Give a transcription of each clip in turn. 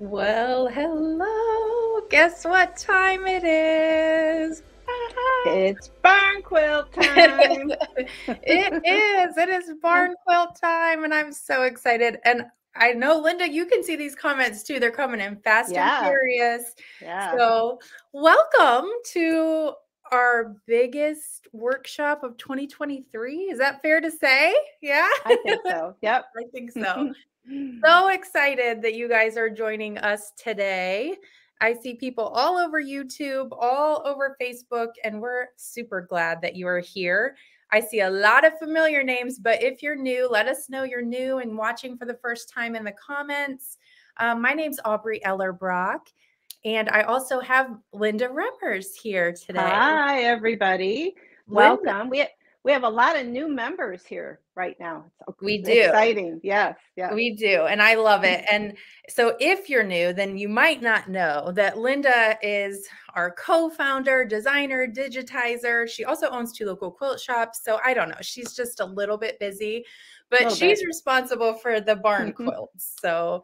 Well, hello. Guess what time it is? It's barn quilt time. It is. It is barn quilt time, and I'm so excited. And I know, Linda, you can see these comments too. They're coming in fast and Yeah, furious. yeah. So, welcome to our biggest workshop of 2023. Is that fair to say? Yeah, I think so. Yep. I think so. So excited that you guys are joining us today. I see people all over YouTube, all over Facebook, and we're super glad that you are here. I see a lot of familiar names, but if you're new, let us know you're new and watching for the first time in the comments. My name's Aubrey Eller-Brock, and I also have Linda Remmers here today. Hi, everybody. Linda, Welcome. We have a lot of new members here right now. we It's do. exciting. Yes, yes. We do, and I love it. And so if you're new, then you might not know that Linda is our co-founder, designer, digitizer. She also owns 2 local quilt shops. So I don't know, she's just a little bit busy, A but little she's bit. responsible for the barn quilts. So,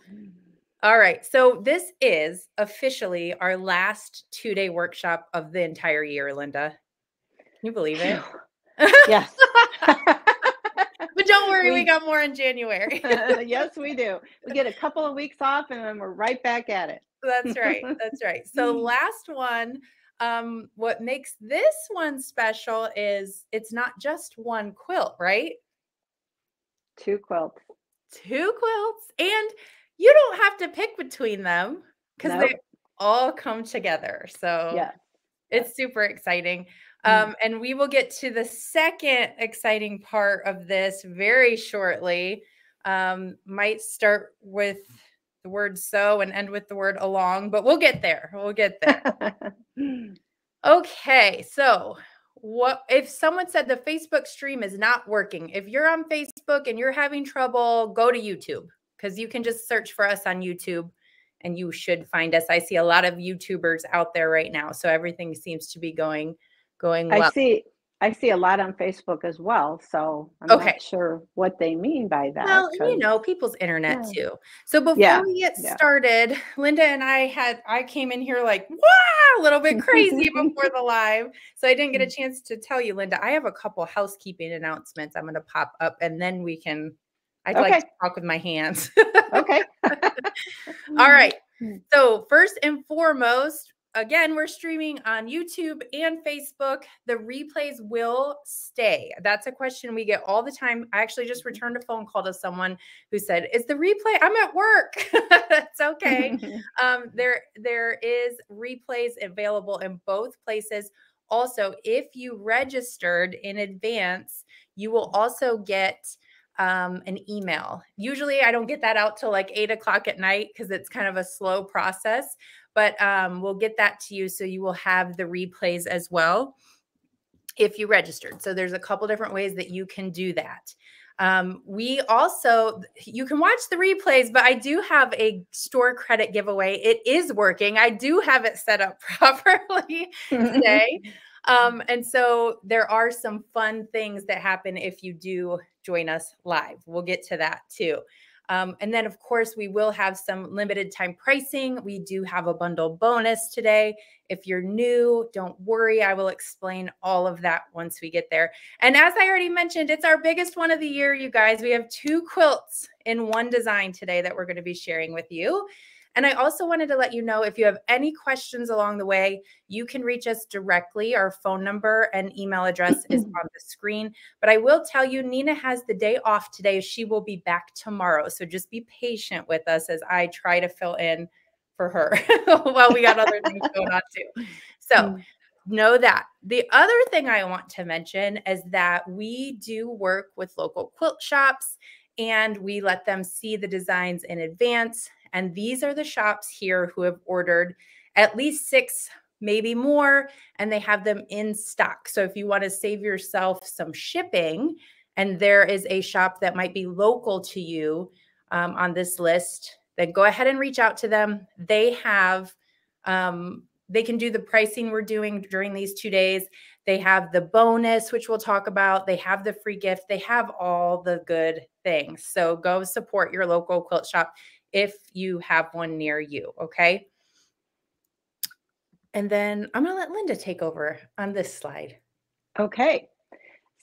all right. So this is officially our last 2-day workshop of the entire year, Linda. Can you believe it? Yes. But don't worry, we got more in January. Yes, we do. We get a couple of weeks off and then we're right back at it. That's right. That's right. So last one, what makes this one special is it's not just one quilt, right? 2 quilts. 2 quilts, and you don't have to pick between them because they Nope. all come together. So Yes. it's super exciting. Mm. And we will get to the second exciting part of this very shortly. Might start with the word so and end with the word along, but we'll get there. We'll get there. Okay, so what if someone said the Facebook stream is not working? If you're on Facebook and you're having trouble, go to YouTube because you can just search for us on YouTube and you should find us. I see a lot of YouTubers out there right now, so everything seems to be going I well. see I see a lot on Facebook as well, so I'm Okay. not sure what they mean by that Well, because people's internet yeah. too. So before Yeah, we get yeah. started, Linda and I came in here like, wow, a little bit crazy before the live. So I didn't get a chance to tell you, Linda, I have a couple housekeeping announcements I'm going to pop up and then I'd like Okay, to talk with my hands. okay. All right. So first and foremost, again, we're streaming on YouTube and Facebook. The replays will stay. That's a question we get all the time. I actually just returned a phone call to someone who said, "Is the replay? I'm at work." It's okay. There is replays available in both places. Also, if you registered in advance, you will also get an email. Usually I don't get that out till like 8 o'clock at night because it's kind of a slow process, but we'll get that to you. So you will have the replays as well if you registered. So there's a couple different ways that you can do that. You can watch the replays, but I do have a store credit giveaway. It is working. I do have it set up properly today. And so there are some fun things that happen if you do join us live. We'll get to that too. And then, of course, we will have some limited time pricing. We do have a bundle bonus today. If you're new, don't worry. I will explain all of that once we get there. And as I already mentioned, it's our biggest one of the year, you guys. We have 2 quilts in one design today that we're going to be sharing with you. And I also wanted to let you know if you have any questions along the way, you can reach us directly. Our phone number and email address is on the screen. But I will tell you, Nina has the day off today. She will be back tomorrow. So just be patient with us as I try to fill in for her while we got other things going on too. So know that. The other thing I want to mention is that we do work with local quilt shops and we let them see the designs in advance. And these are the shops here who have ordered at least 6, maybe more, and they have them in stock. So if you want to save yourself some shipping, and there is a shop that might be local to you on this list, then go ahead and reach out to them. They have, they can do the pricing we're doing during these 2 days. They have the bonus, which we'll talk about. They have the free gift. They have all the good things. So go support your local quilt shop if you have one near you, okay? And then I'm gonna let Linda take over on this slide. Okay.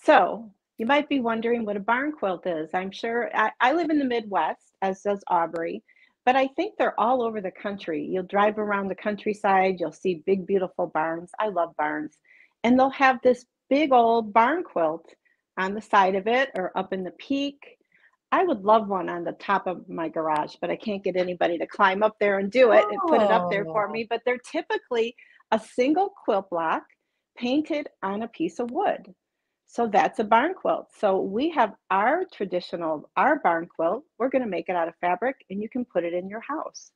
So you might be wondering what a barn quilt is. I'm sure I live in the Midwest, as does Aubrey, but I think they're all over the country. You'll drive around the countryside, you'll see big, beautiful barns. I love barns. And they'll have this big old barn quilt on the side of it or up in the peak. I would love one on the top of my garage, but I can't get anybody to climb up there and do it and put it up there for Oh. me. But they're typically a single quilt block painted on a piece of wood. So that's a barn quilt. So we have our barn quilt. We're going to make it out of fabric and you can put it in your house.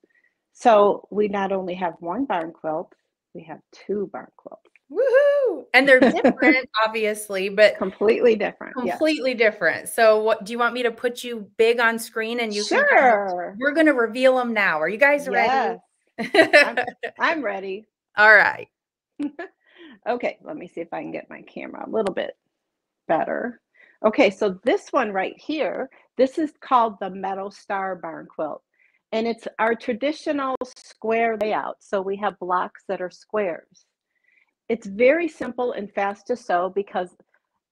So we not only have one barn quilt, we have two barn quilts. Woohoo! And they're different, obviously, but Completely different. Yes. completely different. So what do you want me to put you big on screen and you can Sure. we're going to reveal them now. Are you guys ready? Yes. I'm ready. All right. Okay, let me see if I can get my camera a little bit better. Okay, so this one right here, this is called the Meadow Star Barn Quilt. And it's our traditional square layout. So we have blocks that are squares. It's very simple and fast to sew because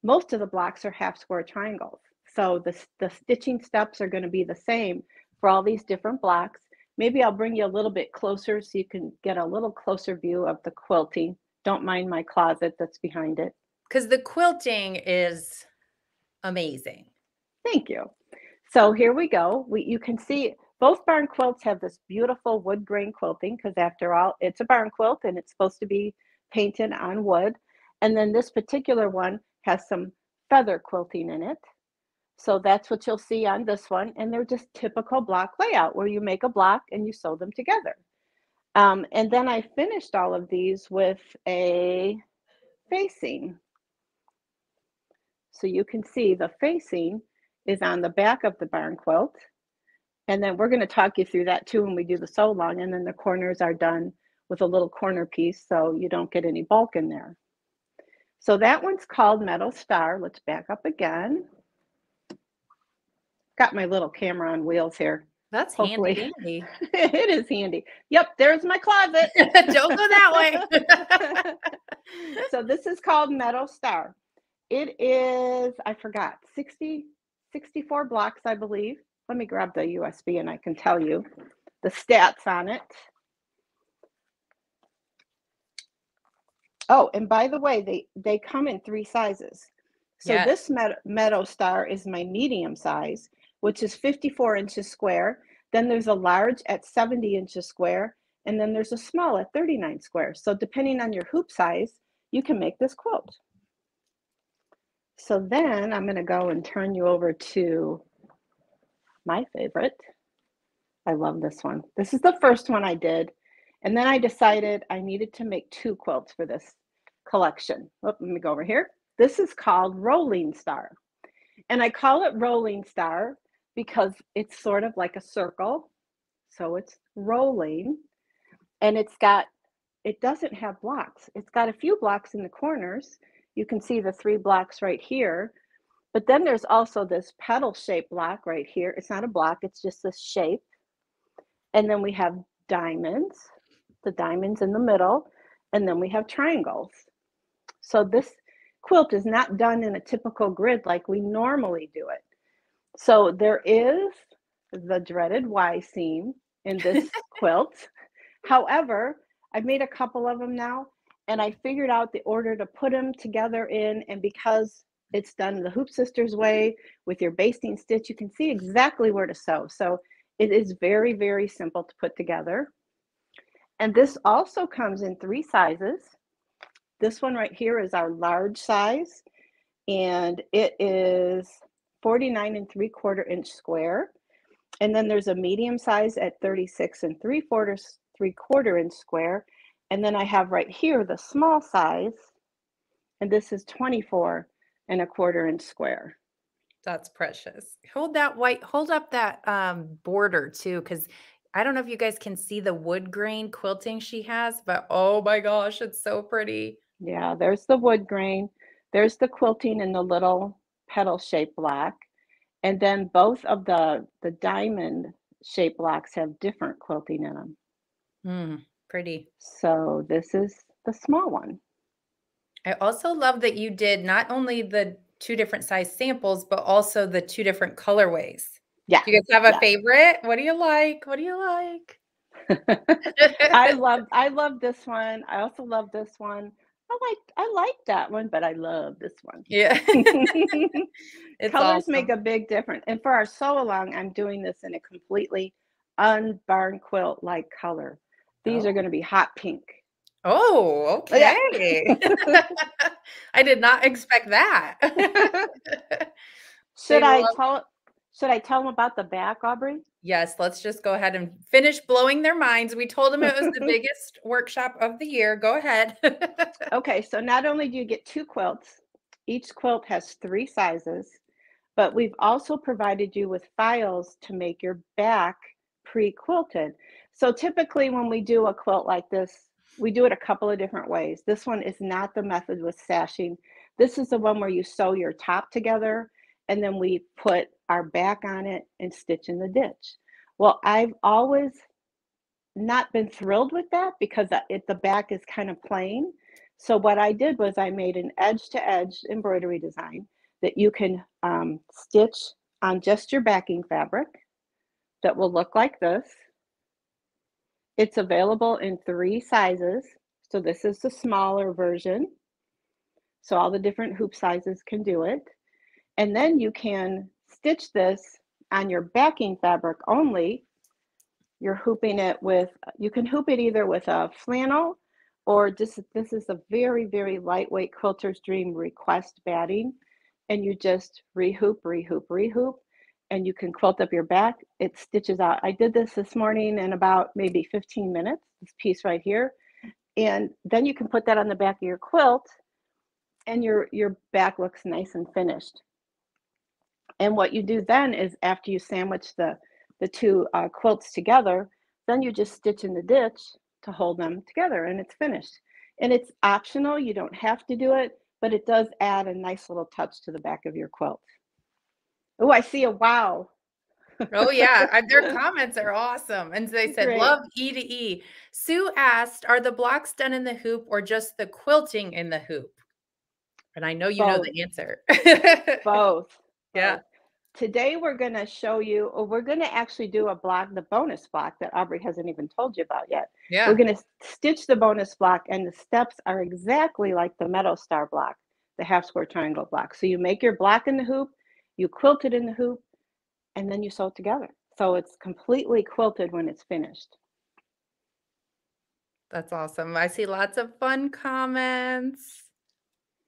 most of the blocks are half square triangles. So the stitching steps are going to be the same for all these different blocks. Maybe I'll bring you a little bit closer so you can get a little closer view of the quilting. Don't mind my closet that's behind it. Because the quilting is amazing. Thank you. So here we go. You can see both barn quilts have this beautiful wood grain quilting because after all, it's a barn quilt and it's supposed to be painted on wood. And then this particular one has some feather quilting in it. So that's what you'll see on this one. And they're just typical block layout where you make a block and you sew them together. And then I finished all of these with a facing. So you can see the facing is on the back of the barn quilt. And then we're going to talk you through that too when we do the sew along. And then the corners are done with a little corner piece so you don't get any bulk in there. So that one's called Meadow Star. Let's back up again. Got my little camera on wheels here. That's Hopefully. handy. It is handy. Yep, there's my closet. Don't go that way. So this is called Meadow Star. It is, I forgot, 64 blocks, I believe. Let me grab the USB and I can tell you the stats on it. Oh, and by the way, they come in 3 sizes. So yes. This Meadow Star is my medium size, which is 54 inches square. Then there's a large at 70 inches square. And then there's a small at 39 square. So depending on your hoop size, you can make this quilt. So then I'm going to go and turn you over to my favorite. I love this one. This is the first one I did. And then I decided I needed to make 2 quilts for this collection. Oh, let me go over here. This is called Rolling Star. And I call it Rolling Star because it's sort of like a circle. So it's rolling. And it doesn't have blocks. It's got a few blocks in the corners. You can see the 3 blocks right here. But then there's also this petal-shaped block right here. It's not a block, it's just this shape. And then we have diamonds, the diamonds in the middle, and then we have triangles. So this quilt is not done in a typical grid like we normally do it. So there is the dreaded Y seam in this quilt. However, I've made a couple of them now, and I figured out the order to put them together in, and because it's done the Hoop Sisters way with your basting stitch, you can see exactly where to sew. So it is very, very simple to put together. And this also comes in 3 sizes. This one right here is our large size, and it is 49 3/4 inch square. And then there's a medium size at 36 3/4 inch square. And then I have right here the small size, and this is 24 1/4 inch square. That's precious. Hold up that border too, because I don't know if you guys can see the wood grain quilting she has, but oh my gosh, it's so pretty. Yeah, there's the wood grain. There's the quilting in the little petal-shaped block. And then both of the diamond shape blocks have different quilting in them. Pretty. So this is the small one. I also love that you did not only the 2 different size samples, but also the 2 different colorways. Yeah. Do you guys have a Yeah. favorite? What do you like? What do you like? I love this one. I also love this one. I like that one, but I love this one. Yeah. It's Colors make awesome. a big difference. And for our sew along, I'm doing this in a completely un-barn quilt like color. These are Oh. going to be hot pink. Oh, Yeah. okay. I did not expect that. They Should I love tell should I tell them about the back, Aubrey? Yes, let's just go ahead and finish blowing their minds. We told them it was the biggest workshop of the year. Go ahead. Okay, so not only do you get 2 quilts, each quilt has 3 sizes, but we've also provided you with files to make your back pre-quilted. So typically when we do a quilt like this, we do it a couple of different ways. This one is not the method with sashing. This is the one where you sew your top together and then we put our back on it and stitch in the ditch. Well, I've always not been thrilled with that because the back is kind of plain. So what I did was I made an edge-to-edge embroidery design that you can stitch on just your backing fabric that will look like this. It's available in 3 sizes. So this is the smaller version. So all the different hoop sizes can do it. And then you can stitch this on your backing fabric only. You're hooping it with, you can hoop it either with a flannel or this is a very, very lightweight Quilter's Dream request batting. And you just rehoop, rehoop, rehoop, and you can quilt up your back. It stitches out. I did this morning in about maybe 15 minutes, this piece right here. And then you can put that on the back of your quilt and your back looks nice and finished. And what you do then is after you sandwich the 2 quilts together, then you just stitch in the ditch to hold them together and it's finished. And it's optional, you don't have to do it, but it does add a nice little touch to the back of your quilt. Oh, I see a wow. Oh, yeah. Their comments are awesome. And they said, Great. love E to E. Sue asked, are the blocks done in the hoop or just the quilting in the hoop? And I know you know Both. the answer. Both. Yeah. Today we're going to show you, or we're going to actually do a block, the bonus block that Aubrey hasn't even told you about yet. We're Yeah. going to stitch the bonus block and the steps are exactly like the meadow star block, the half square triangle block. So you make your block in the hoop, you quilt it in the hoop, and then you sew it together. So it's completely quilted when it's finished. That's awesome. I see lots of fun comments.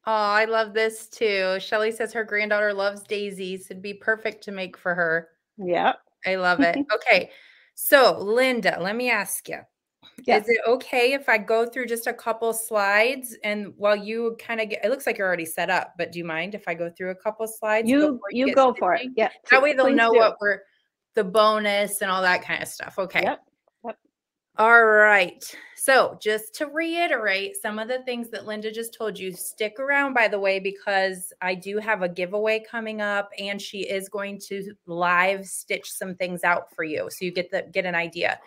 Oh, I love this too. Shelly says her granddaughter loves daisies. It'd be perfect to make for her. Yep. I love it. Okay. So, Linda, let me ask you. Yes. Is it okay if I go through just a couple slides and while you kind of get, it looks like you're already set up, but do you mind if I go through a couple slides before you You get go for it. stitching? Yeah. That way they'll Please know do. what we're, the bonus and all that kind of stuff. Okay. Yep. Yep. All right. So just to reiterate some of the things that Linda just told you, stick around, by the way, because I do have a giveaway coming up and she is going to live stitch some things out for you. So you get an idea.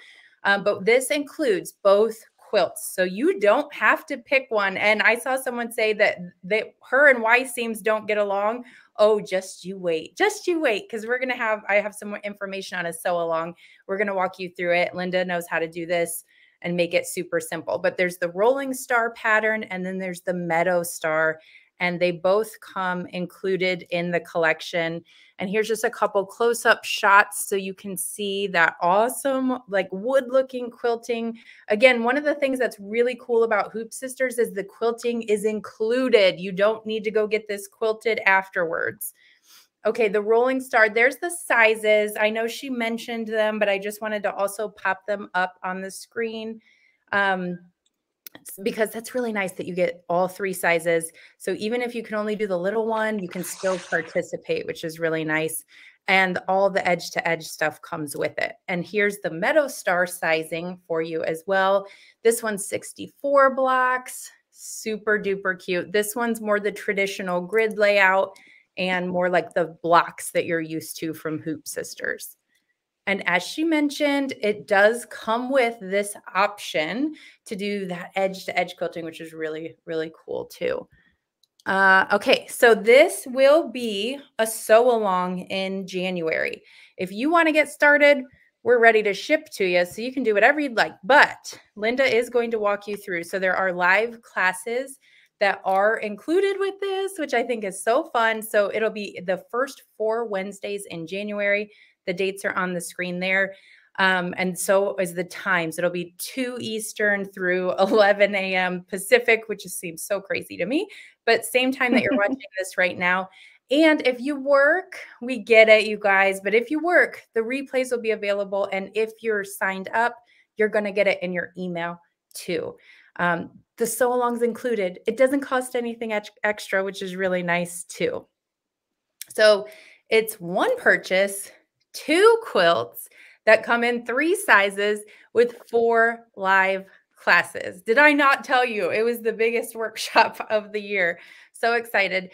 But this includes both quilts. So you don't have to pick one. And I saw someone say that her and Y seams don't get along. Oh, just you wait. Just you wait. Because I have some more information on a sew along. We're going to walk you through it. Linda knows how to do this and make it super simple. But there's the rolling star pattern and then there's the meadow star. And they both come included in the collection. And here's just a couple close-up shots so you can see that awesome, like wood-looking quilting. Again, one of the things that's really cool about Hoop Sisters is the quilting is included. You don't need to go get this quilted afterwards. Okay, the rolling star, there's the sizes. I know she mentioned them, but I just wanted to also pop them up on the screen. Because that's really nice that you get all 3 sizes. So even if you can only do the little one, you can still participate, which is really nice. And all the edge to edge stuff comes with it. And here's the meadow star sizing for you as well. This one's 64 blocks, super duper cute. This one's more the traditional grid layout and more like the blocks that you're used to from Hoop Sisters. And as she mentioned, it does come with this option to do that edge to edge quilting, which is really, really cool too. Okay, so this will be a sew along in January. If you want to get started, we're ready to ship to you, so you can do whatever you'd like. But Linda is going to walk you through. So there are live classes that are included with this, which I think is so fun. So it'll be the first 4 Wednesdays in January. The dates are on the screen there. And so is the times. It'll be 2 Eastern through 11 a.m. Pacific, which just seems so crazy to me. But same time that you're watching this right now. And if you work, we get it, you guys. But if you work, the replays will be available. And if you're signed up, you're going to get it in your email too. The sew alongs included. It doesn't cost anything extra, which is really nice too. So it's 1 purchase, 2 quilts that come in 3 sizes with 4 live classes. Did I not tell you it was the biggest workshop of the year? So excited.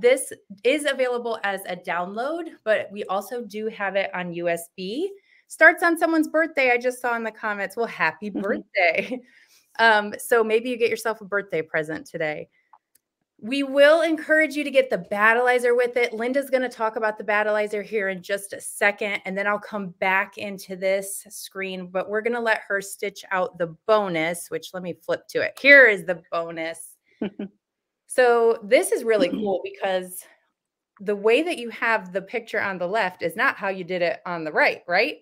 This is available as a download, but we also do have it on USB. Starts on someone's birthday. I just saw in the comments. Well, happy birthday. So maybe you get yourself a birthday present today. We will encourage you to get the battleizer with it. Linda's going to talk about the battleizer here in just a second, and then I'll come back into this screen, but we're going to let her stitch out the bonus, which let me flip to it. Here is the bonus. So this is really cool because the way that you have the picture on the left is not how you did it on the right, right?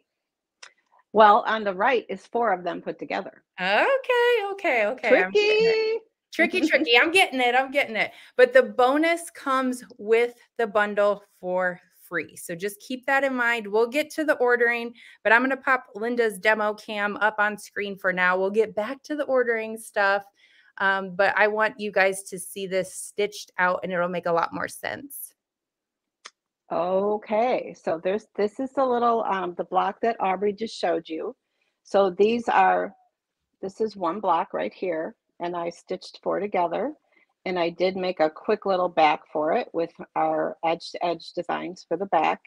Well, on the right is 4 of them put together. Okay. Tricky. I'm getting it. But the bonus comes with the bundle for free. So just keep that in mind. We'll get to the ordering, but I'm going to pop Linda's demo cam up on screen for now. We'll get back to the ordering stuff. But I want you guys to see this stitched out and it'll make a lot more sense. Okay, so this is the little the block that Aubrey just showed you. So this is 1 block right here, and I stitched 4 together, and I did make a quick little back for it with our edge to edge designs for the back.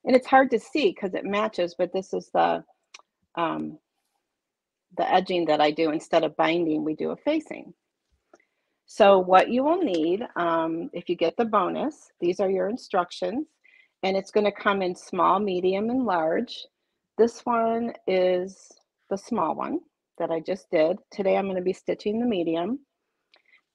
And it's hard to see because it matches, but this is the edging that I do. Instead of binding, we do a facing. So what you will need, if you get the bonus, these are your instructions, and it's going to come in small, medium, and large. This one is the small one that I just did. Today I'm going to be stitching the medium,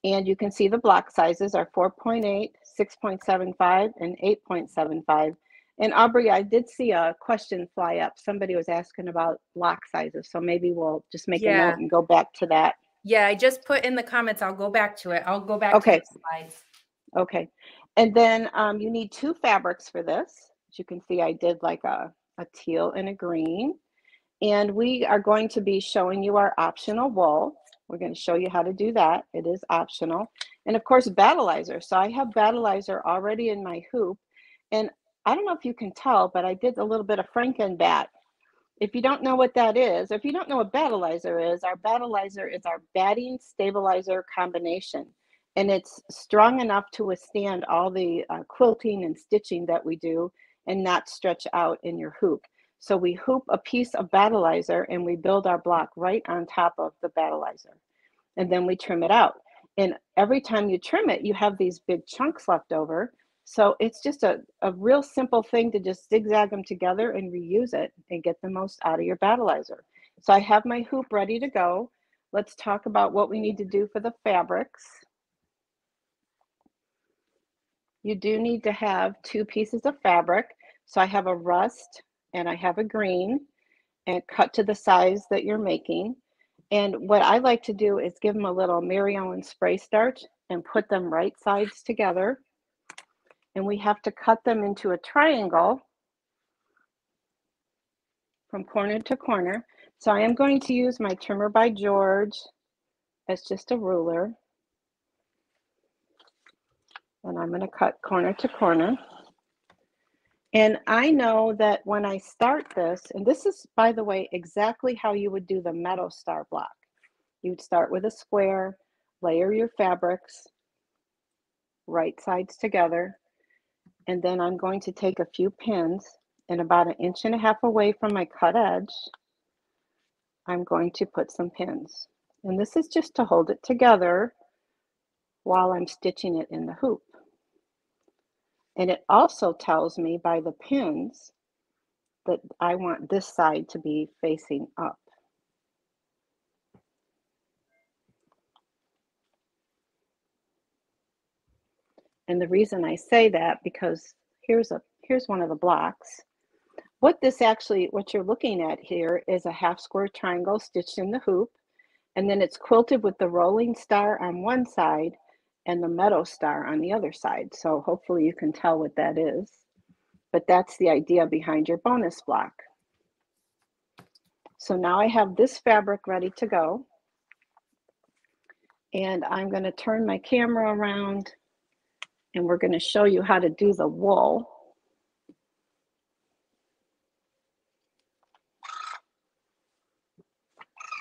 and you can see the block sizes are 4.8, 6.75, and 8.75. And Aubrey, I did see a question fly up. Somebody was asking about block sizes, so maybe we'll just make a note and go back to that. Yeah, I just put in the comments. I'll go back to it. I'll go back to the slides. Okay. And then you need 2 fabrics for this. As you can see, I did like a teal and a green. And we are going to be showing you our optional wool. We're going to show you how to do that. It is optional. And of course, battleizer. So I have battleizer already in my hoop. And I don't know if you can tell, but I did a little bit of Frankenbat. If you don't know what that is, or if you don't know what battleizer is our batting stabilizer combination. And it's strong enough to withstand all the quilting and stitching that we do and not stretch out in your hoop. So we hoop a piece of battleizer and we build our block right on top of the battleizer. And then we trim it out. And every time you trim it, you have these big chunks left over. So it's just a real simple thing to just zigzag them together and reuse it and get the most out of your battleizer. So I have my hoop ready to go. Let's talk about what we need to do for the fabrics. You do need to have 2 pieces of fabric. So I have a rust and I have a green, and cut to the size that you're making. And what I like to do is give them a little Mary Ellen spray starch and put them right sides together. And we have to cut them into a triangle from corner to corner. So I am going to use my Trimmer by George as just a ruler. And I'm going to cut corner to corner. And I know that when I start this, and this is, by the way, exactly how you would do the Meadow Star block. You'd start with a square, layer your fabrics, right sides together, and then I'm going to take a few pins And about 1.5 inches away from my cut edge, I'm going to put some pins. And this is just to hold it together while I'm stitching it in the hoop. And it also tells me by the pins that I want this side to be facing up. And the reason I say that, because here's one of the blocks. What you're looking at here is a half square triangle stitched in the hoop, and then it's quilted with the rolling star on one side and the meadow star on the other side. So hopefully you can tell what that is, but that's the idea behind your bonus block. So now I have this fabric ready to go, and I'm going to turn my camera around and we're going to show you how to do the wool.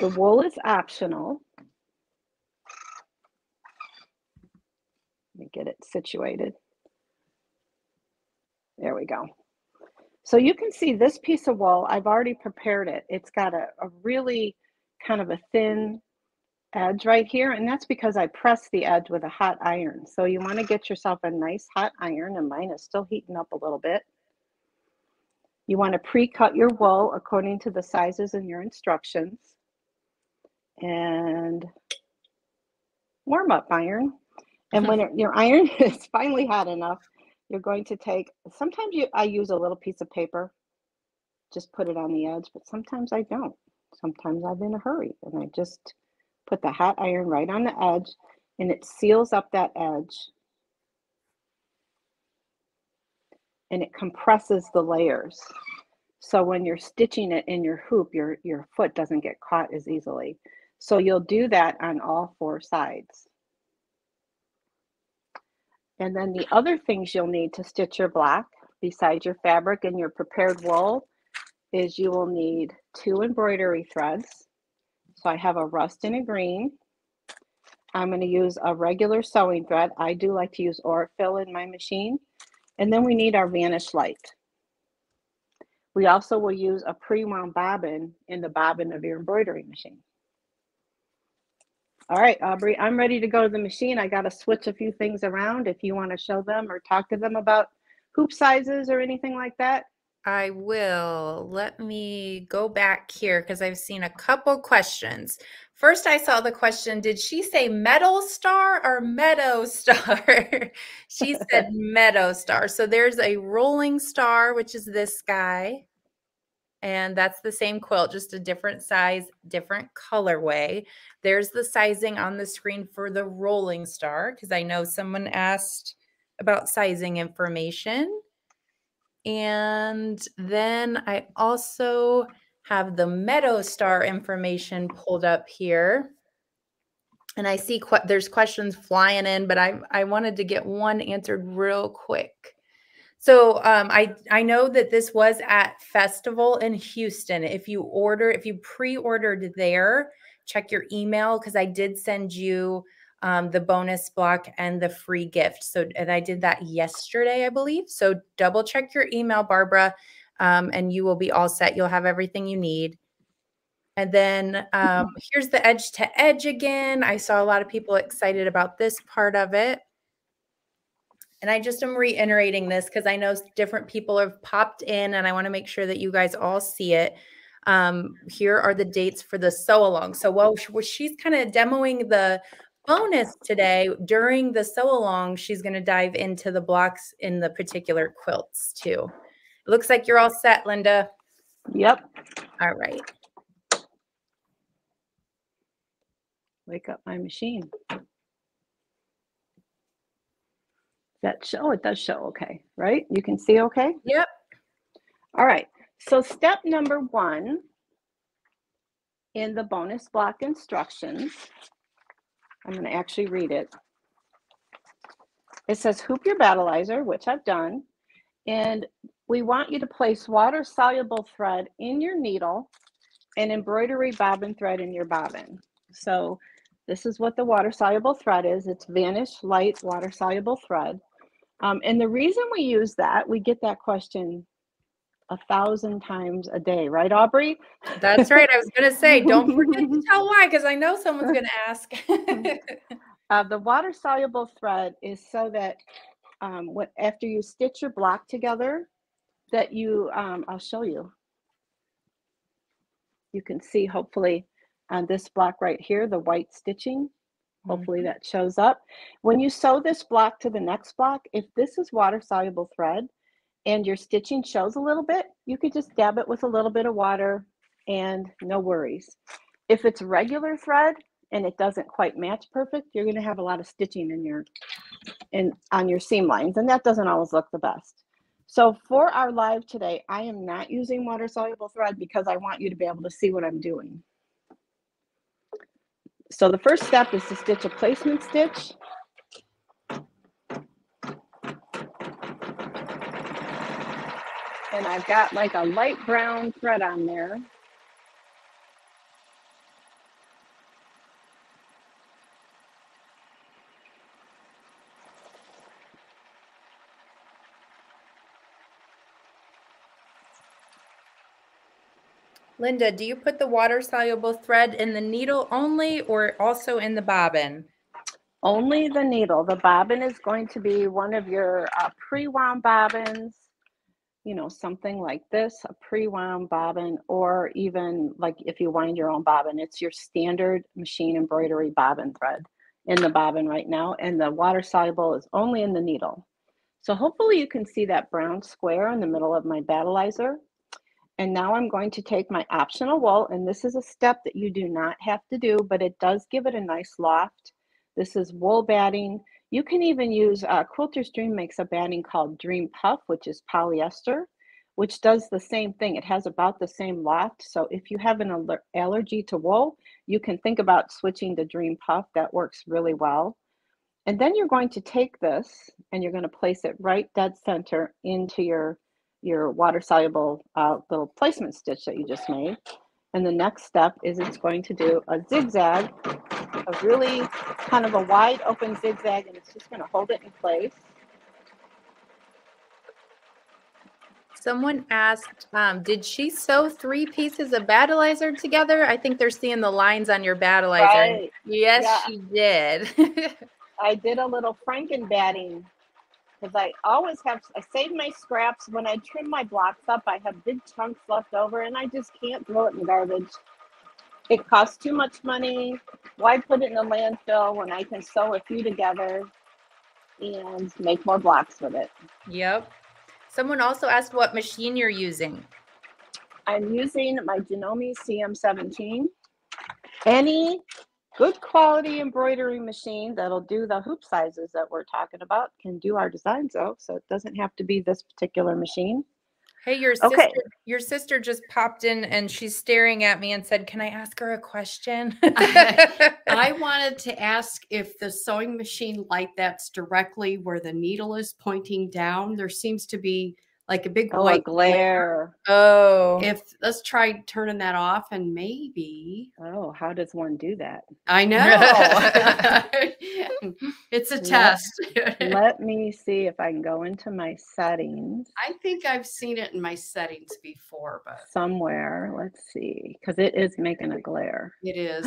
The wool is optional. Let me get it situated. There we go. So you can see this piece of wool, I've already prepared it. It's got a really kind of a thin edge right here, and that's because I pressed the edge with a hot iron. So you want to get yourself a nice hot iron, and mine is still heating up a little bit. You want to pre-cut your wool according to the sizes in your instructions. And warm up iron. And when your iron is finally hot enough, you're going to take, sometimes I use a little piece of paper, just put it on the edge, but sometimes I don't. Sometimes I'm in a hurry and I just put the hot iron right on the edge, and it seals up that edge and it compresses the layers. So when you're stitching it in your hoop, your foot doesn't get caught as easily. So you'll do that on all 4 sides. And then the other things you'll need to stitch your block, besides your fabric and your prepared wool, is you will need 2 embroidery threads. So I have a rust and a green. I'm going to use a regular sewing thread. I do like to use Orfill in my machine. And then we need our Vanish light. We also will use a pre-wound bobbin in the bobbin of your embroidery machine. All right, Aubrey, I'm ready to go to the machine. I got to switch a few things around if you want to show them or talk to them about hoop sizes or anything like that. I will. Let me go back here because I've seen a couple questions. First, I saw the question, did she say metal star or meadow star? She said meadow star. So there's a rolling star, which is this guy. And that's the same quilt, just a different size, different colorway. There's the sizing on the screen for the rolling star, because I know someone asked about sizing information. And then I also have the meadow star information pulled up here. And I see there's questions flying in, but I wanted to get one answered real quick. So I know that this was at Festival in Houston. If you pre-ordered there, check your email, because I did send you the bonus block and the free gift. And I did that yesterday, I believe. So double check your email, Barbara, and you will be all set. You'll have everything you need. And then here's the edge to edge again. I saw a lot of people excited about this part of it. And I just am reiterating this because I know different people have popped in, and I want to make sure that you guys all see it. Here are the dates for the sew along. So while she's kind of demoing the bonus today, during the sew along, she's going to dive into the blocks in the particular quilts too. It looks like you're all set, Linda. Yep. All right. Wake up my machine. That show, it does show okay, right? You can see okay? Yep. All right, so step number 1 in the bonus block instructions, I'm going to actually read it. It says hoop your battleizer, which I've done, and we want you to place water-soluble thread in your needle and embroidery bobbin thread in your bobbin. So this is what the water-soluble thread is. It's Vanish Light water-soluble thread. And the reason we use that, we get that question 1,000 times a day, right, Aubrey? That's right. I was going to say, don't forget to tell why, because I know someone's going to ask. The water soluble thread is so that after you stitch your block together, that you, I'll show you. You can see hopefully on this block right here, the white stitching. Hopefully that shows up. When you sew this block to the next block, if this is water soluble thread and your stitching shows a little bit, you could just dab it with a little bit of water and no worries. If it's regular thread and it doesn't quite match perfect, you're going to have a lot of stitching on your seam lines, and that doesn't always look the best. So for our live today, I am not using water soluble thread because I want you to be able to see what I'm doing. So the first step is to stitch a placement stitch. And I've got like a light brown thread on there. Linda, do you put the water soluble thread in the needle only or also in the bobbin? Only the needle. The bobbin is going to be one of your pre-wound bobbins, you know, something like this, a pre-wound bobbin, or even like if you wind your own bobbin, it's your standard machine embroidery bobbin thread in the bobbin right now, and the water soluble is only in the needle. So hopefully you can see that brown square in the middle of my battleizer. And now I'm going to take my optional wool, and this is a step that you do not have to do, but it does give it a nice loft. This is wool batting. You can even use, Quilter's Dream makes a batting called Dream Puff, which is polyester, which does the same thing. It has about the same loft. So if you have an allergy to wool, you can think about switching to Dream Puff. That works really well. And then you're going to take this and you're going to place it right dead center into your water soluble little placement stitch that you just made. And the next step is it's going to do a zigzag, a really kind of a wide open zigzag, and it's just going to hold it in place. Someone asked, did she sew 3 pieces of battleizer together? I think they're seeing the lines on your battleizer. Right. Yes, yeah. She did. I did a little Franken batting because I save my scraps. When I trim my blocks up, I have big chunks left over and I just can't throw it in the garbage. It costs too much money. Why put it in the landfill when I can sew a few together and make more blocks with it? Yep. Someone also asked what machine you're using. I'm using my Janome CM17. Any good quality embroidery machine that'll do the hoop sizes that we're talking about can do our designs though, so it doesn't have to be this particular machine. Hey, your sister just popped in and she's staring at me and said, "Can I ask her a question?" I wanted to ask if the sewing machine light that's directly where the needle is pointing down, there seems to be like a big white glare. Oh. Let's try turning that off and maybe. Oh, how does one do that? I know. It's a test. Let me see if I can go into my settings. I think I've seen it in my settings before, but somewhere. Let's see, because it is making a glare. It is.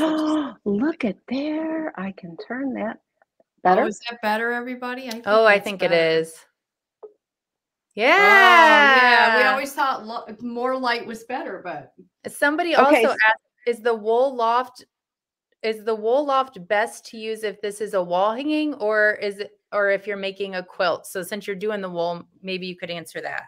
Look at there. I can turn that better. Oh, is that better, everybody? I think it is. Yeah. Yeah. We always thought more light was better, but somebody also asked, is the wool loft best to use if this is a wall hanging or if you're making a quilt? So since you're doing the wool, maybe you could answer that.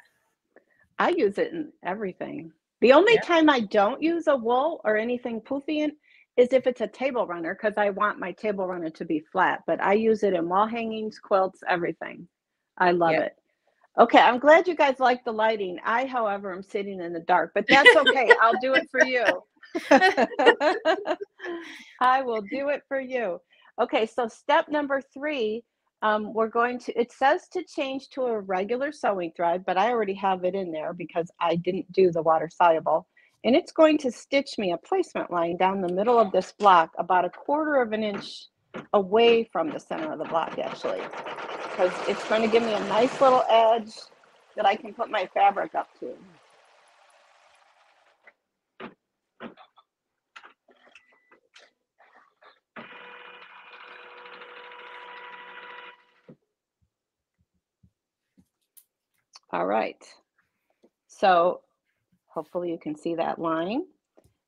I use it in everything. The only time I don't use a wool or anything poofy is if it's a table runner, because I want my table runner to be flat, but I use it in wall hangings, quilts, everything. I love it. Okay, I'm glad you guys like the lighting. I, however, am sitting in the dark, but that's okay. I'll do it for you. I will do it for you. Okay, so step number 3, it says to change to a regular sewing thread, but I already have it in there because I didn't do the water soluble. And it's going to stitch me a placement line down the middle of this block, about 1/4 of an inch away from the center of the block, actually, because it's going to give me a nice little edge that I can put my fabric up to. All right. So hopefully you can see that line.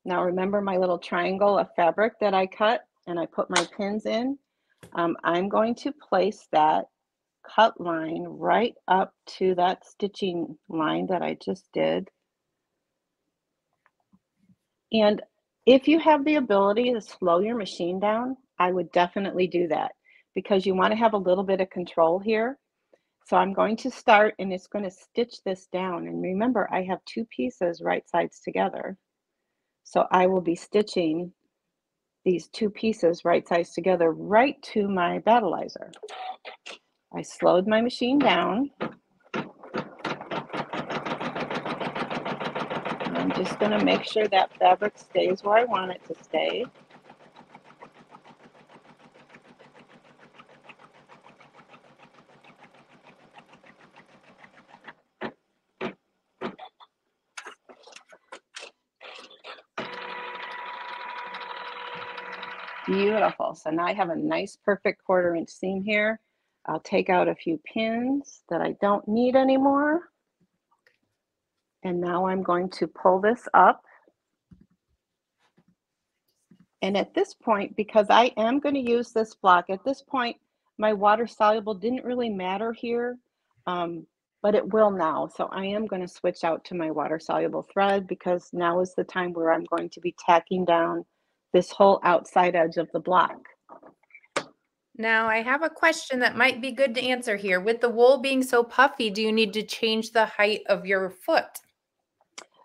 Now remember my little triangle of fabric that I cut and I put my pins in? I'm going to place that cut line right up to that stitching line that I just did. And if you have the ability to slow your machine down, I would definitely do that because you want to have a little bit of control here. So I'm going to start and it's going to stitch this down. And remember, I have two pieces right sides together. So I will be stitching these two pieces right sides together right to my battleizer. I slowed my machine down. I'm just going to make sure that fabric stays where I want it to stay. Beautiful. So now I have a nice perfect 1/4 inch seam here. I'll take out a few pins that I don't need anymore. And now I'm going to pull this up. And at this point, because I am going to use this block, at this point, my water soluble didn't really matter here, but it will now. So I am going to switch out to my water soluble thread because now is the time where I'm going to be tacking down this whole outside edge of the block. Now, I have a question that might be good to answer here. With the wool being so puffy, do you need to change the height of your foot?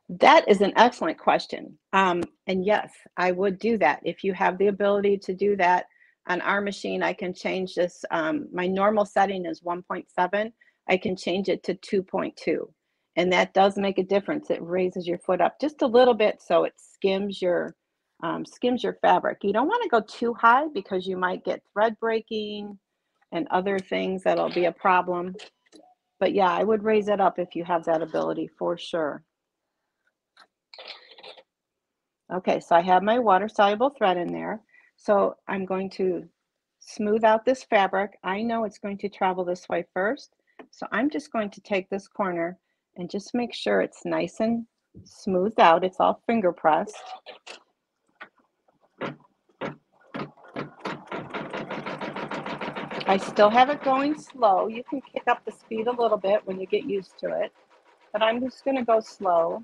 That is an excellent question. And yes, I would do that. If you have the ability to do that on our machine, I can change this. My normal setting is 1.7. I can change it to 2.2. And that does make a difference. It raises your foot up just a little bit so it skims your fabric. You don't want to go too high because you might get thread breaking and other things that'll be a problem. But yeah, I would raise it up if you have that ability for sure. Okay, so I have my water soluble thread in there. So I'm going to smooth out this fabric. I know it's going to travel this way first. So I'm just going to take this corner and just make sure it's nice and smoothed out. It's all finger pressed. I still have it going slow. You can kick up the speed a little bit when you get used to it, but I'm just going to go slow.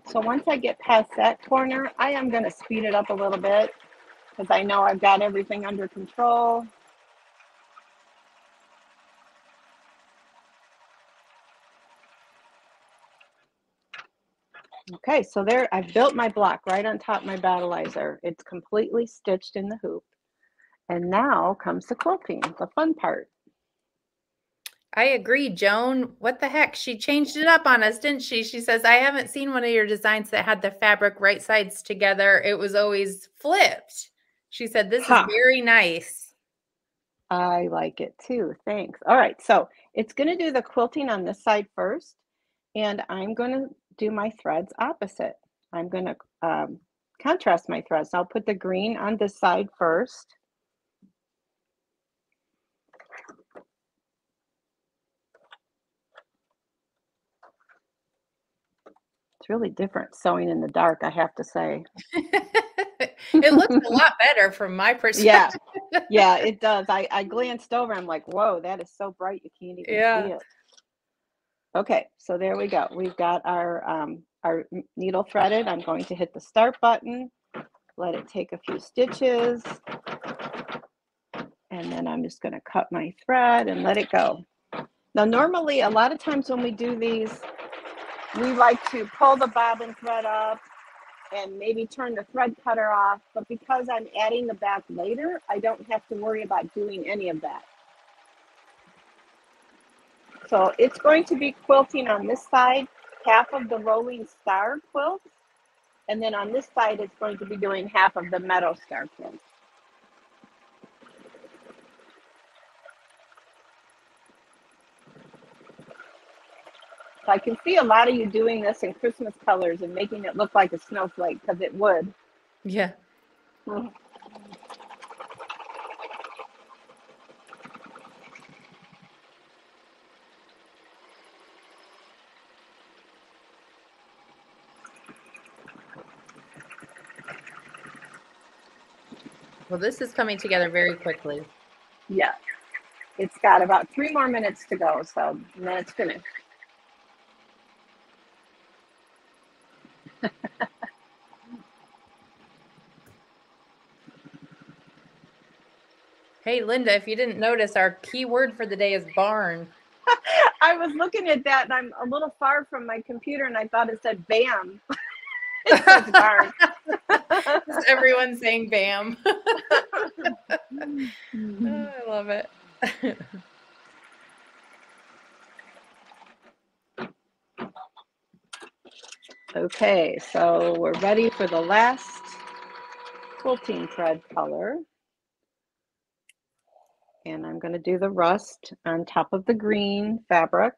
So once I get past that corner, I am going to speed it up a little bit because I know I've got everything under control. Okay, so there, I've built my block right on top of my battleizer. It's completely stitched in the hoop. And now comes the quilting, the fun part. I agree, Joan. What the heck? She changed it up on us, didn't she? She says, I haven't seen one of your designs that had the fabric right sides together. It was always flipped. She said, this is very nice. I like it too. Thanks. All right, so it's going to do the quilting on this side first, and I'm going to do my threads opposite. I'm going to contrast my threads. I'll put the green on this side first. It's really different sewing in the dark, I have to say. It looks a lot better from my perspective. Yeah, it does. I glanced over. I'm like, whoa, that is so bright. You can't even see it. Okay, so there we go. We've got our needle threaded. I'm going to hit the start button, let it take a few stitches, and then I'm just going to cut my thread and let it go. Now, normally, a lot of times when we do these, we like to pull the bobbin thread up and maybe turn the thread cutter off, but because I'm adding the back later, I don't have to worry about doing any of that. So it's going to be quilting on this side, half of the rolling star quilt, and then on this side, it's going to be doing half of the meadow star quilt. So I can see a lot of you doing this in Christmas colors and making it look like a snowflake, because it would. Yeah. Mm. Well, this is coming together very quickly. Yeah. It's got about 3 more minutes to go, so and then it's finished. Hey, Linda, if you didn't notice, our key word for the day is barn. I was looking at that, and I'm a little far from my computer, and I thought it said BAM. It says barn. Just everyone saying BAM. Oh, I love it. Okay, so we're ready for the last quilting thread color. And I'm going to do the rust on top of the green fabric.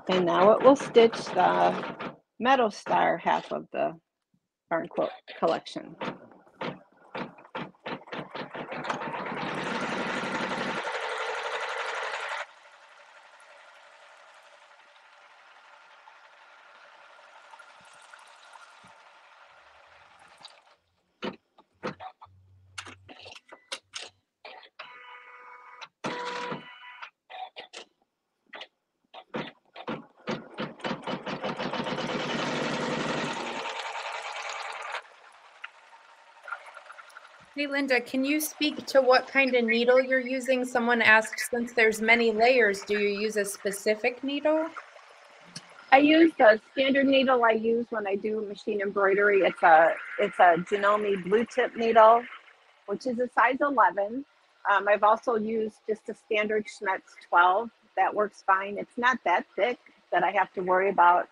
And now it will stitch the Meadow Star half of the Barn Quilt collection. Hey, Linda, can you speak to what kind of needle you're using? Someone asked, since there's many layers, do you use a specific needle? I use the standard needle I use when I do machine embroidery. It's a Janome blue tip needle, which is a size 11. I've also used just a standard Schmetz 12. That works fine. It's not that thick that I have to worry about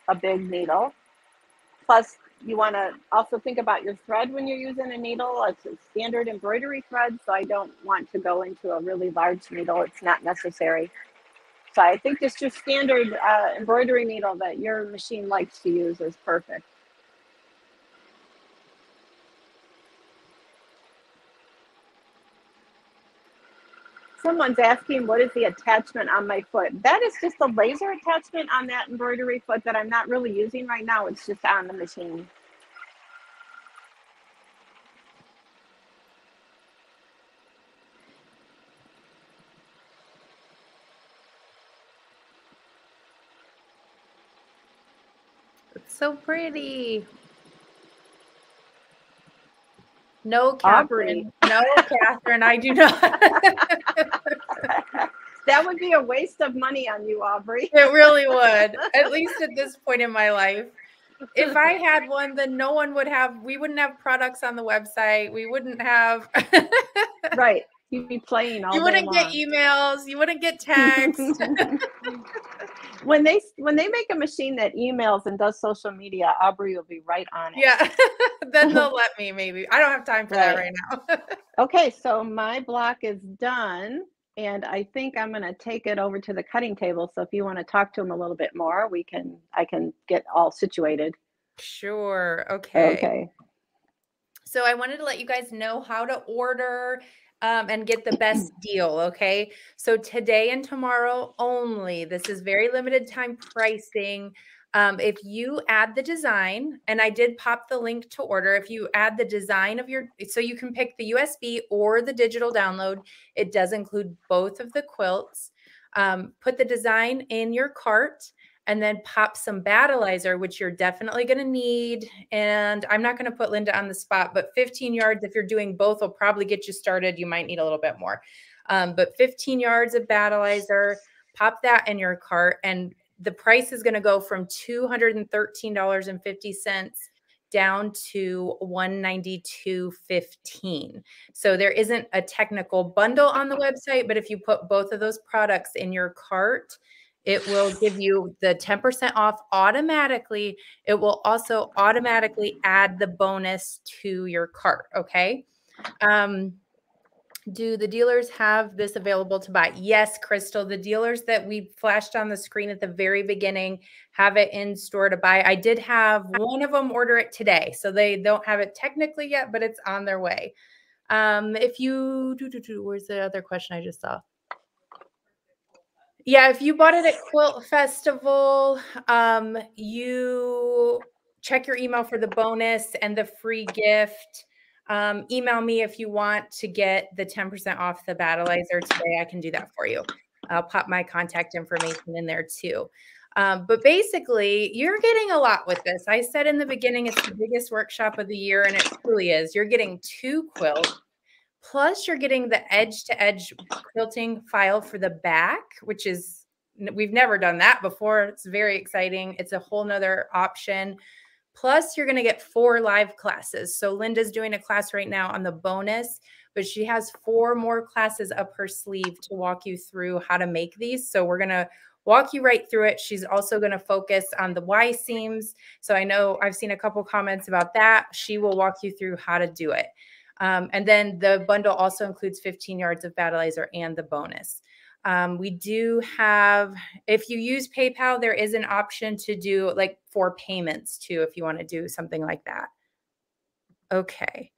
a big needle. Plus, you want to also think about your thread when you're using a needle. It's a standard embroidery thread, so I don't want to go into a really large needle. It's not necessary. So I think just your standard embroidery needle that your machine likes to use is perfect. Someone's asking, what is the attachment on my foot? That is just a laser attachment on that embroidery foot that I'm not really using right now. It's just on the machine. It's so pretty. No, Catherine. No, Catherine, I do not. That would be a waste of money on you, Aubrey. It really would, at least at this point in my life. If I had one, then no one would have, we wouldn't have products on the website. We wouldn't have. Right. You'd be playing all day long. You wouldn't get emails. You wouldn't get texts. When they make a machine that emails and does social media, Aubrey will be right on it. Yeah. Then they'll let me, maybe. I don't have time for that right now. Okay, so my block is done, and I think I'm going to take it over to the cutting table. So if you want to talk to him a little bit more, I can get all situated. Sure. Okay. Okay. So I wanted to let you guys know how to order and get the best deal. Okay. So today and tomorrow only, this is very limited time pricing. If you add the design, and I did pop the link to order, if you add the design of your, so you can pick the USB or the digital download. It does include both of the quilts. Put the design in your cart, and then pop some battleizer, which you're definitely going to need. And I'm not going to put Linda on the spot, but 15 yards, if you're doing both, will probably get you started. You might need a little bit more. But 15 yards of battleizer, pop that in your cart and the price is going to go from $213.50 down to $192.15. So there isn't a technical bundle on the website, but if you put both of those products in your cart, it will give you the 10% off automatically. It will also automatically add the bonus to your cart. Okay. Do the dealers have this available to buy? Yes, Crystal. The dealers that we flashed on the screen at the very beginning have it in store to buy. I did have one of them order it today. So they don't have it technically yet, but it's on their way. If you where's the other question I just saw? Yeah, if you bought it at Quilt Festival, you check your email for the bonus and the free gift. Email me if you want to get the 10% off the Battleizer today. I can do that for you. I'll pop my contact information in there too. But basically, you're getting a lot with this. I said in the beginning, it's the biggest workshop of the year, and it truly is. You're getting 2 quilts. Plus, you're getting the edge-to-edge quilting file for the back, which is, we've never done that before. It's very exciting. It's a whole nother option. Plus, you're going to get 4 live classes. So Linda's doing a class right now on the bonus, but she has 4 more classes up her sleeve to walk you through how to make these. So we're going to walk you right through it. She's also going to focus on the Y seams. So I know I've seen a couple comments about that. She will walk you through how to do it. And then the bundle also includes 15 yards of Battleizer and the bonus. We do have, if you use PayPal, there is an option to do like 4 payments too, if you want to do something like that. Okay.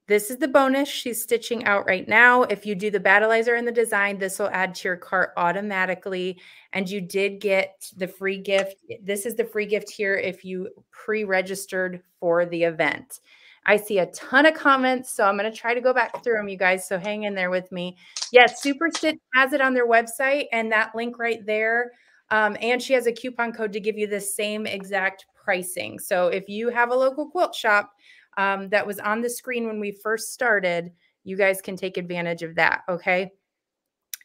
This is the bonus she's stitching out right now. If you do the Battleizer and the design, this will add to your cart automatically. And you did get the free gift. This is the free gift here if you pre-registered for the event. I see a ton of comments, so I'm going to try to go back through them, you guys, so hang in there with me. Yes, Super Stitch has it on their website, and that link right there. And she has a coupon code to give you the same exact pricing. So if you have a local quilt shop that was on the screen when we first started, you guys can take advantage of that, okay?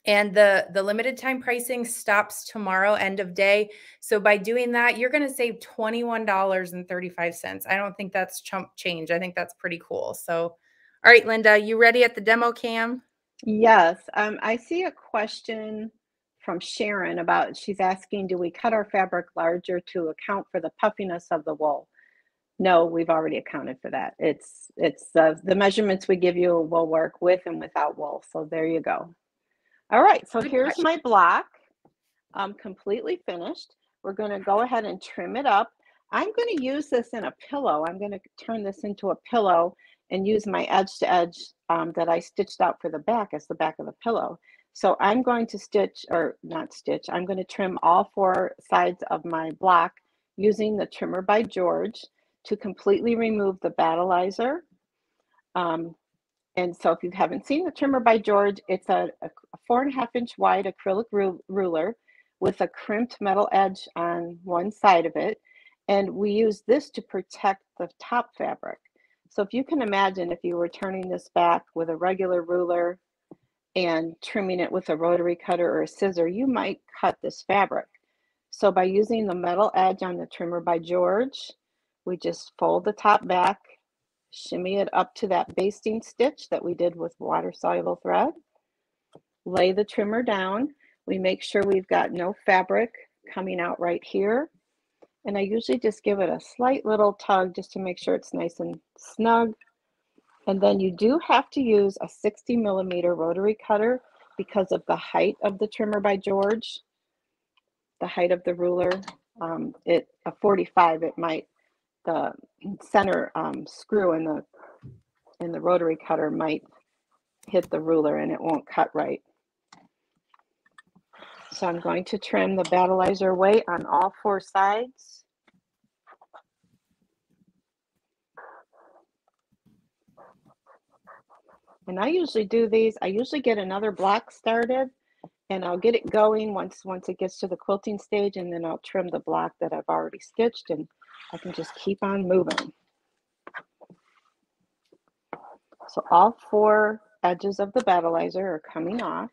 And the limited time pricing stops tomorrow, end of day. So by doing that, you're going to save $21.35. I don't think that's chump change. I think that's pretty cool. So, all right, Linda, you ready at the demo cam? Yes. I see a question from Sharon about, she's asking, do we cut our fabric larger to account for the puffiness of the wool? No, we've already accounted for that. It's the measurements we give you will work with and without wool. So there you go. All right, so here's my block, completely finished. We're going to go ahead and trim it up. I'm going to use this in a pillow. I'm going to turn this into a pillow and use my edge to edge that I stitched out for the back as the back of the pillow. So I'm going to stitch, or not stitch, I'm going to trim all 4 sides of my block using the Trimmer by George to completely remove the Battleizer. And so if you haven't seen the Trimmer by George, it's a 4.5-inch wide acrylic ruler with a crimped metal edge on one side of it. And we use this to protect the top fabric. So if you can imagine, if you were turning this back with a regular ruler and trimming it with a rotary cutter or a scissor, you might cut this fabric. So by using the metal edge on the Trimmer by George, we just fold the top back, shimmy it up to that basting stitch that we did with water-soluble thread, lay the trimmer down. We make sure we've got no fabric coming out right here. And I usually just give it a slight little tug just to make sure it's nice and snug. And then you do have to use a 60mm rotary cutter because of the height of the Trimmer by George, the height of the ruler. A 45, it might, the center screw in the rotary cutter might hit the ruler and it won't cut right. So I'm going to trim the Battleizer weight on all 4 sides. And I usually do these, I usually get another block started and I'll get it going once it gets to the quilting stage, and then I'll trim the block that I've already stitched and I can just keep on moving. So all 4 edges of the Battleizer are coming off.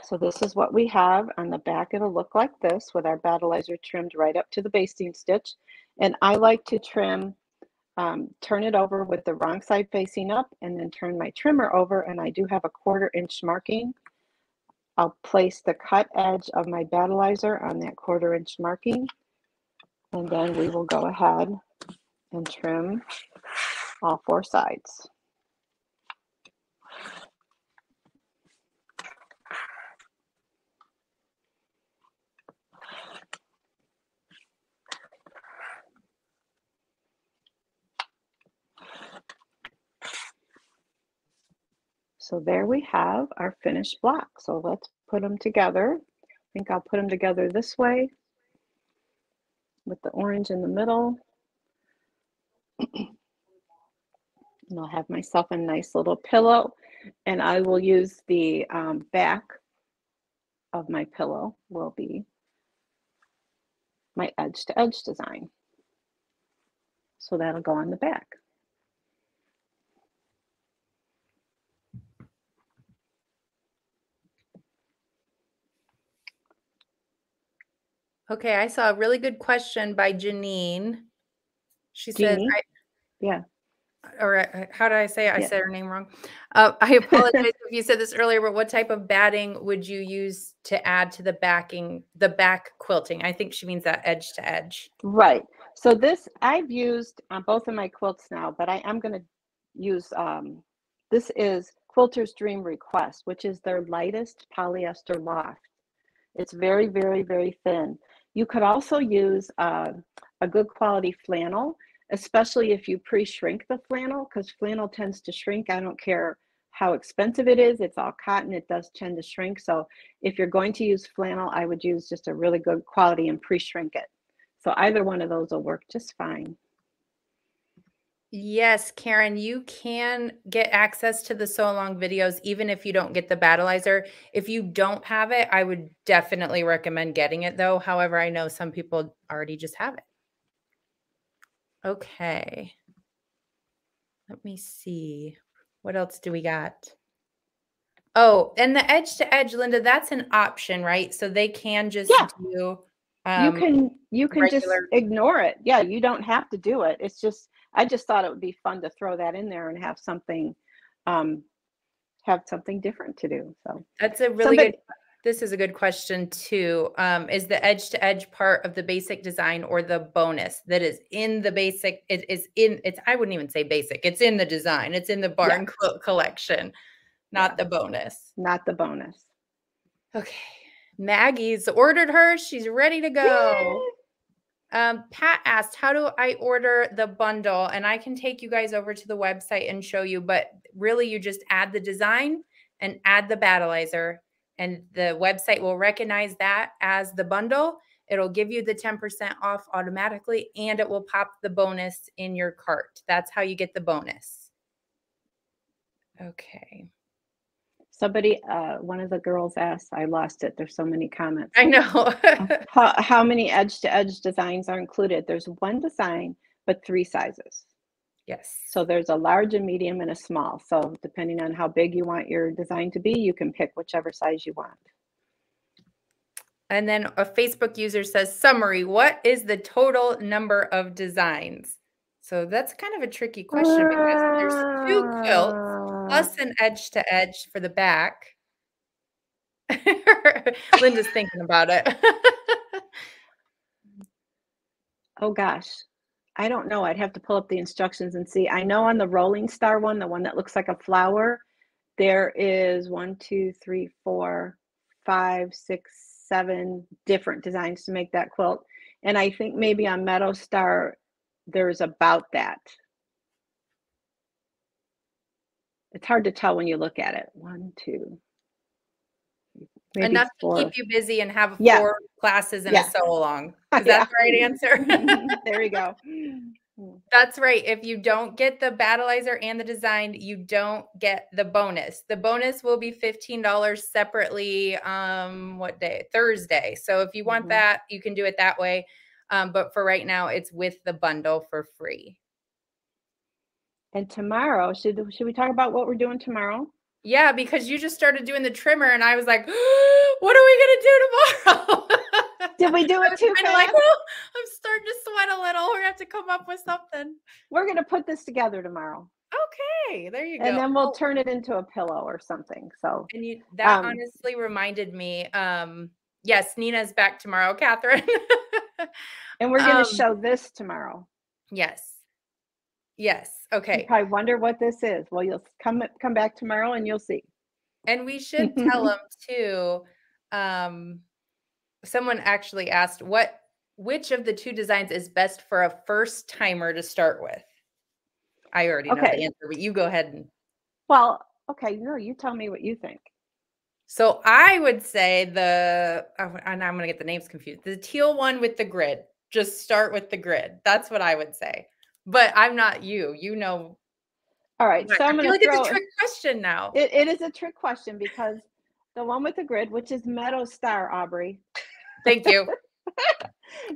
So this is what we have on the back. It'll look like this with our battleizer trimmed right up to the basting stitch. And I like to trim, turn it over with the wrong side facing up and then turn my trimmer over, and I do have a 1/4 inch marking. I'll place the cut edge of my battleizer on that 1/4 inch marking, and then we will go ahead and trim all 4 sides. So there we have our finished block. So let's put them together. I think I'll put them together this way with the orange in the middle. And I'll have myself a nice little pillow, and I will use the back of my pillow will be my edge to edge design. So that'll go on the back. Okay, I saw a really good question by Janine. She says, Jeannie? Yeah. or how did I say it? I Yeah. said her name wrong. I apologize if you said this earlier, but what type of batting would you use to add to the back quilting? I think she means that edge to edge. Right. So this I've used on both of my quilts now, but I am going to use, this is Quilter's Dream Request, which is their lightest polyester loft. It's very, very, very thin. You could also use a good quality flannel, especially if you pre-shrink the flannel, because flannel tends to shrink. I don't care how expensive it is. It's all cotton. It does tend to shrink. So if you're going to use flannel, I would use just a really good quality and pre-shrink it. So either one of those will work just fine. Yes, Karen, you can get access to the Sew Along videos even if you don't get the battleizer. If you don't have it, I would definitely recommend getting it though. However, I know some people already just have it. Okay. Let me see. What else do we got? Oh, and the edge to edge, Linda, that's an option, right? So they can just do you can just ignore it. Yeah, you don't have to do it. It's just I just thought it would be fun to throw that in there and have something different to do. So that's a really good. This is a good question too. Is the edge to edge part of the basic design or the bonus that is in the basic? I wouldn't even say basic. It's in the design. It's in the Barn Quilt collection, not the bonus. Not the bonus. Okay. Maggie's ordered her. She's ready to go. Pat asked, how do I order the bundle? And I can take you guys over to the website and show you, but really you just add the design and add the battleizer, and the website will recognize that as the bundle. It'll give you the 10% off automatically, and it will pop the bonus in your cart. That's how you get the bonus. Okay. Somebody, one of the girls asked, I lost it. There's so many comments. I know. how many edge to edge designs are included? There's one design, but 3 sizes. Yes. So there's a large, a medium, and a small. So depending on how big you want your design to be, you can pick whichever size you want. And then a Facebook user says, summary, what is the total number of designs? So that's kind of a tricky question because there's 2 quilts plus an edge to edge for the back. Linda's thinking about it. Oh gosh, I don't know. I'd have to pull up the instructions and see. I know on the Rolling Star one, the one that looks like a flower, there is 1, 2, 3, 4, 5, 6, 7 different designs to make that quilt. And I think maybe on Meadow Star, there's about that. It's hard to tell when you look at it. 1, 2, maybe enough 4. to keep you busy and have 4 classes and a sew along. Is that the right answer? There you go. That's right. If you don't get the battleizer and the design, you don't get the bonus. The bonus will be $15 separately. What day? Thursday. So if you want that, you can do it that way. But for right now, it's with the bundle for free. And tomorrow, should we talk about what we're doing tomorrow? Yeah, because you just started doing the trimmer and I was like, what are we going to do tomorrow? Did we do it too fast? Like, oh, I'm starting to sweat a little. We're going to have to come up with something. We're going to put this together tomorrow. Okay, there you go. And then we'll turn it into a pillow or something. So, and that honestly reminded me, yes, Nina's back tomorrow, Catherine. And we're going to show this tomorrow. Yes. Yes. Okay. You probably wonder what this is. Well, you'll come back tomorrow and you'll see. And we should tell them too. Someone actually asked which of the two designs is best for a first timer to start with. I already know the answer, but you go ahead and. Well, okay, no, you tell me what you think. So I would say and I'm going to get the names confused. The teal one with the grid. Just start with the grid. That's what I would say. But I'm not you. You know. All right. So I'm going to throw. It's a trick question now. It is a trick question because the one with the grid, which is Meadow Star, Aubrey. Thank you.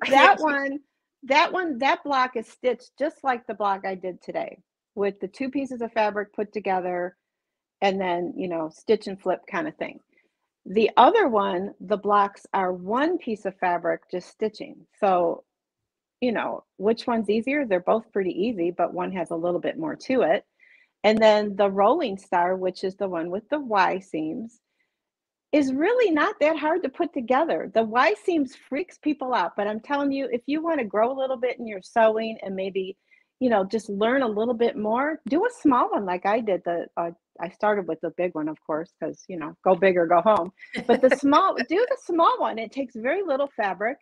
that block is stitched just like the block I did today, with the 2 pieces of fabric put together and then, stitch and flip kind of thing. The other one, the blocks are 1 piece of fabric, just stitching. So, which one's easier? They're both pretty easy, but one has a little bit more to it. And then the Rolling Star, which is the one with the Y seams, is really not that hard to put together. The Y seams freaks people out, but I'm telling you, if you want to grow a little bit in your sewing and maybe, just learn a little bit more, do a small one like I did. I started with the big one, of course, because, go big or go home. But do the small one. It takes very little fabric.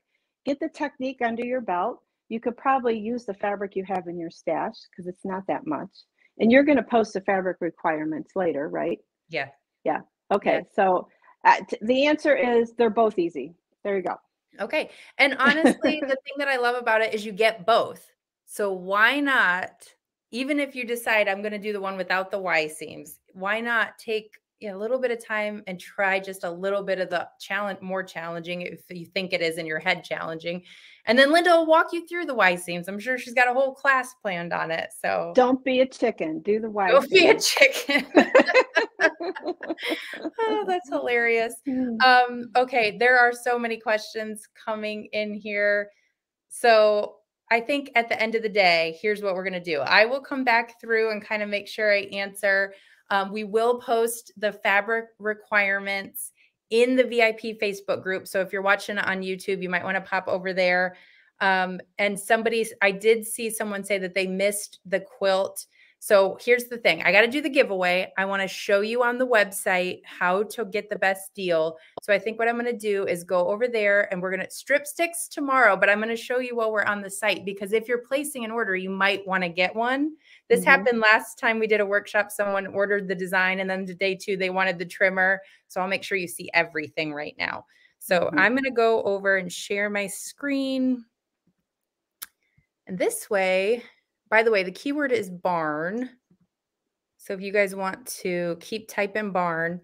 Get the technique under your belt. You could probably use the fabric you have in your stash because it's not that much. And you're going to post the fabric requirements later, right? Yeah. Yeah. Okay. Yeah. So the answer is they're both easy. There you go. Okay. And honestly, the thing that I love about it is you get both. So why not, even if you decide I'm going to do the one without the Y seams, why not take a little bit of time and try just a little bit of the more challenging, if you think it is in your head challenging. And then Linda will walk you through the Y seams. I'm sure she's got a whole class planned on it. So don't be a chicken. Do the Y seams. Don't be a chicken. Oh, that's hilarious. Okay. There are so many questions coming in here. So I think at the end of the day, here's what we're going to do. I will come back through and kind of make sure I answer. We will post the fabric requirements in the VIP Facebook group. So if you're watching it on YouTube, you might want to pop over there. And I did see someone say that they missed the quilt. So here's the thing. I got to do the giveaway. I want to show you on the website how to get the best deal. So I think what I'm going to do is go over there and we're going to strip sticks tomorrow, but I'm going to show you while we're on the site, because if you're placing an order, you might want to get one. This happened last time we did a workshop. Someone ordered the design and then day 2, they wanted the trimmer. So I'll make sure you see everything right now. So I'm going to go over and share my screen. And this way, by the way, the keyword is barn. So if you guys want to keep typing barn.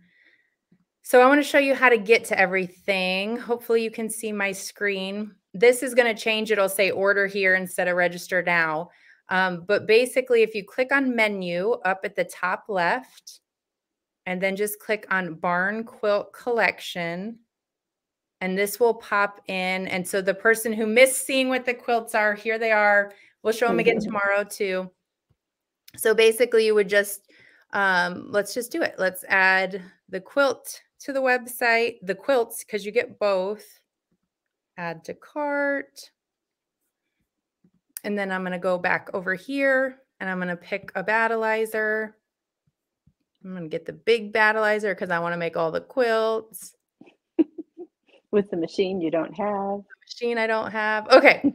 So I want to show you how to get to everything. Hopefully you can see my screen. This is going to change. It'll say order here instead of register now. But basically, if you click on menu up at the top left, and then just click on Barn Quilt Collection, and this will pop in. And so the person who missed seeing what the quilts are, here they are. We'll show them again tomorrow too. So basically you would just, let's just do it. Let's add the quilt to the website, the quilts, because you get both. Add to cart. And then I'm going to go back over here and I'm going to pick a battleizer. I'm going to get the big battleizer because I want to make all the quilts. With the machine you don't have. Machine I don't have. Okay.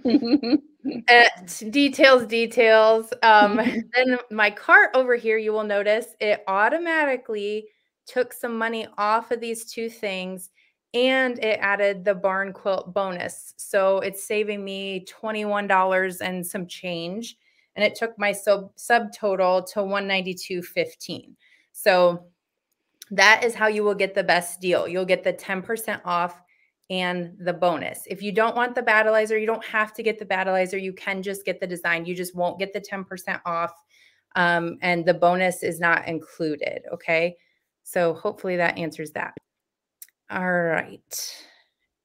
Details. Then my cart over here, you will notice it automatically took some money off of these 2 things. And it added the Barn Quilt bonus. So it's saving me $21 and some change. And it took my subtotal to $192.15. So that is how you will get the best deal. You'll get the 10% off and the bonus. If you don't want the battleizer, you don't have to get the battleizer. You can just get the design. You just won't get the 10% off. And the bonus is not included. Okay. So hopefully that answers that. All right.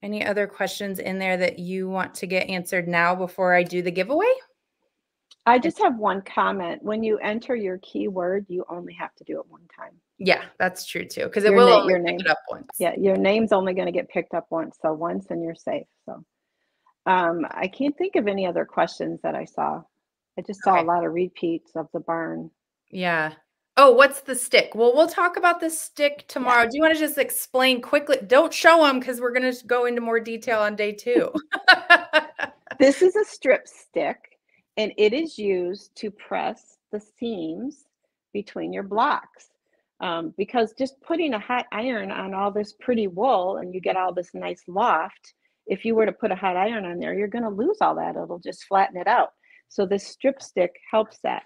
Any other questions in there that you want to get answered now before I do the giveaway? I just have one comment. When you enter your keyword, you only have to do it one time. Yeah, that's true too, because it will only pick it up once. Yeah, your name's only going to get picked up once. So once and you're safe. So I can't think of any other questions that I saw. I just saw a lot of repeats of the barn. Yeah. Oh, what's the stick? Well, we'll talk about the stick tomorrow. Do you want to just explain quickly? Don't show them because we're going to go into more detail on day 2. This is a strip stick, and it is used to press the seams between your blocks. Because just putting a hot iron on all this pretty wool and you get all this nice loft, if you were to put a hot iron on there, you're going to lose all that. It'll just flatten it out. So this strip stick helps that.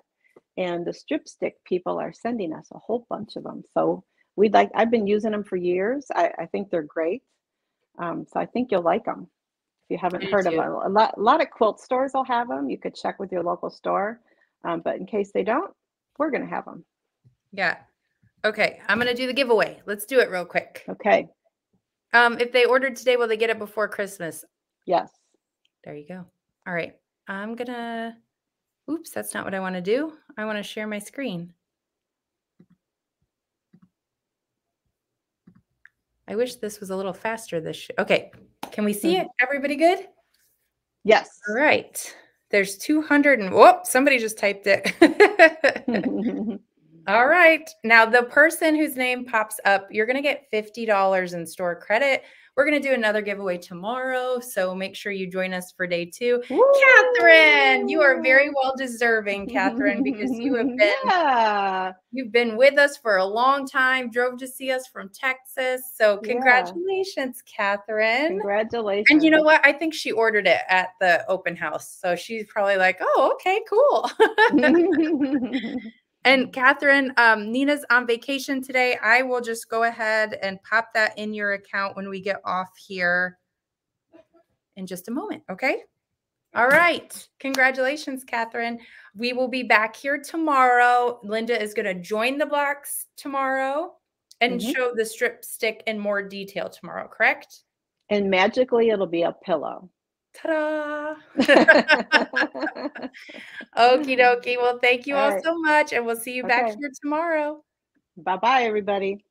And the strip stick people are sending us a whole bunch of them. So I've been using them for years. I think they're great. So I think you'll like them. If you haven't heard of them, a lot of quilt stores will have them. You could check with your local store. But in case they don't, we're going to have them. Yeah. Okay. I'm going to do the giveaway. Let's do it real quick. Okay. If they ordered today, will they get it before Christmas? Yes. There you go. All right. I'm going to, oops, that's not what I want to do. I want to share my screen. I wish this was a little faster. Okay. Can we see it? Everybody good? Yes. All right. There's 200 and whoop, somebody just typed it. All right. Now, the person whose name pops up, you're going to get $50 in store credit. We're going to do another giveaway tomorrow, so make sure you join us for day 2. Woo! Catherine, you are very well deserving, Catherine, because you have you've been with us for a long time, drove to see us from Texas. So congratulations, Catherine. Congratulations. And you know what? I think she ordered it at the open house. So she's probably like, oh, okay, cool. And Catherine, Nina's on vacation today. I will just go ahead and pop that in your account when we get off here in just a moment. Okay. All right. Congratulations, Catherine. We will be back here tomorrow. Linda is going to join the blocks tomorrow and show the strip stick in more detail tomorrow, correct? And magically, it'll be a pillow. Ta-da! Okie dokie. Well, thank you all so much, and we'll see you back here tomorrow. Bye-bye, everybody.